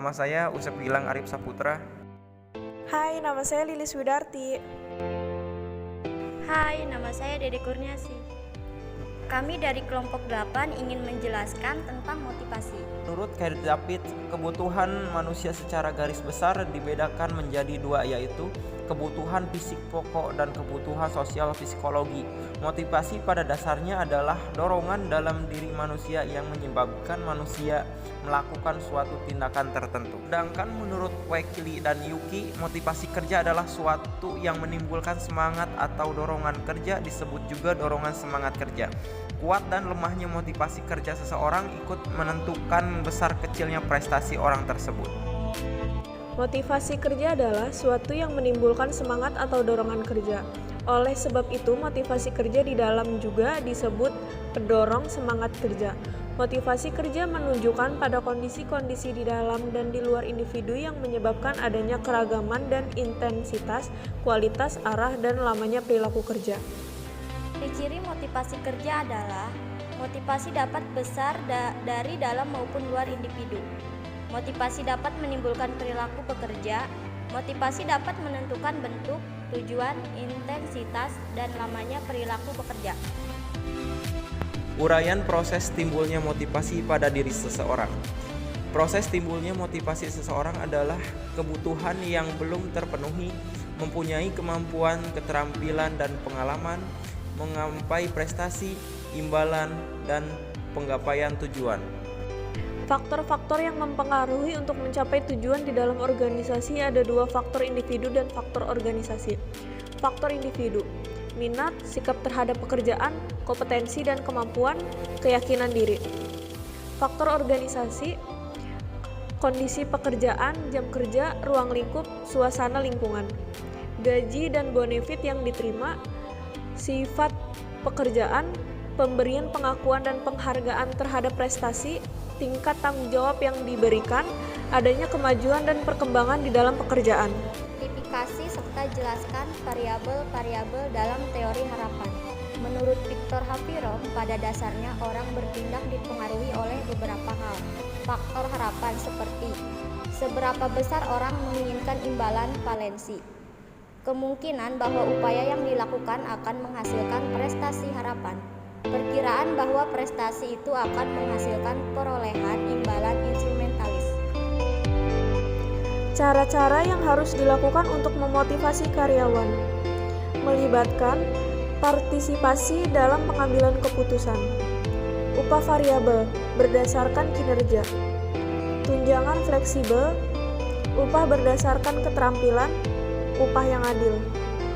nama saya Usep Gilang Arif Saputra. Hai, nama saya Lilis Widarti. Hai, nama saya Dede Kurniasi. Kami dari kelompok 8 ingin menjelaskan tentang motivasi. Menurut Khair Japid, kebutuhan manusia secara garis besar dibedakan menjadi dua, yaitu kebutuhan fisik pokok dan kebutuhan sosial psikologi. Motivasi pada dasarnya adalah dorongan dalam diri manusia yang menyebabkan manusia melakukan suatu tindakan tertentu. Sedangkan menurut Wakili dan Yuki, motivasi kerja adalah suatu yang menimbulkan semangat atau dorongan kerja, disebut juga dorongan semangat kerja. Kuat dan lemahnya motivasi kerja seseorang ikut menentukan besar kecilnya prestasi orang tersebut. Motivasi kerja adalah suatu yang menimbulkan semangat atau dorongan kerja. Oleh sebab itu, motivasi kerja di dalam juga disebut pendorong semangat kerja. Motivasi kerja menunjukkan pada kondisi-kondisi di dalam dan di luar individu yang menyebabkan adanya keragaman dan intensitas, kualitas, arah, dan lamanya perilaku kerja. Ciri motivasi kerja adalah motivasi dapat besar dari dalam maupun luar individu. Motivasi dapat menimbulkan perilaku pekerja. Motivasi dapat menentukan bentuk, tujuan, intensitas, dan lamanya perilaku pekerja. Uraian proses timbulnya motivasi pada diri seseorang. Proses timbulnya motivasi seseorang adalah kebutuhan yang belum terpenuhi, mempunyai kemampuan, keterampilan, dan pengalaman, mengapai prestasi, imbalan, dan penggapaian tujuan. Faktor-faktor yang mempengaruhi untuk mencapai tujuan di dalam organisasi ada dua, faktor individu dan faktor organisasi. Faktor individu: minat, sikap terhadap pekerjaan, kompetensi dan kemampuan, keyakinan diri. Faktor organisasi: kondisi pekerjaan, jam kerja, ruang lingkup, suasana lingkungan, gaji dan bonefit yang diterima, sifat pekerjaan, pemberian pengakuan dan penghargaan terhadap prestasi, tingkat tanggung jawab yang diberikan, adanya kemajuan dan perkembangan di dalam pekerjaan. Tipifikasi serta jelaskan variabel-variabel dalam teori harapan. Menurut Victor Hafirom, pada dasarnya orang bertindak dipengaruhi oleh beberapa hal. Faktor harapan seperti seberapa besar orang menginginkan imbalan valensi, kemungkinan bahwa upaya yang dilakukan akan menghasilkan prestasi harapan, perkiraan bahwa prestasi itu akan menghasilkan perolehan imbalan instrumentalis. Cara-cara yang harus dilakukan untuk memotivasi karyawan melibatkan partisipasi dalam pengambilan keputusan, upah variabel berdasarkan kinerja, tunjangan fleksibel, upah berdasarkan keterampilan, upah yang adil.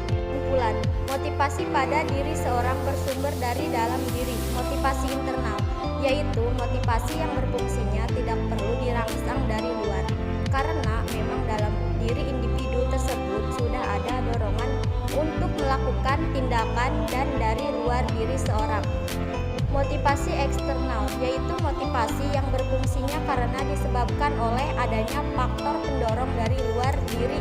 Kumpulan motivasi pada diri seorang bersumber dari dalam diri. Motivasi internal, yaitu motivasi yang berfungsinya tidak perlu dirangsang dari luar, karena memang dalam diri individu tersebut sudah ada dorongan untuk melakukan tindakan dan dari luar diri seorang. Motivasi eksternal, yaitu motivasi yang berfungsinya karena disebabkan oleh adanya faktor pendorong dari luar diri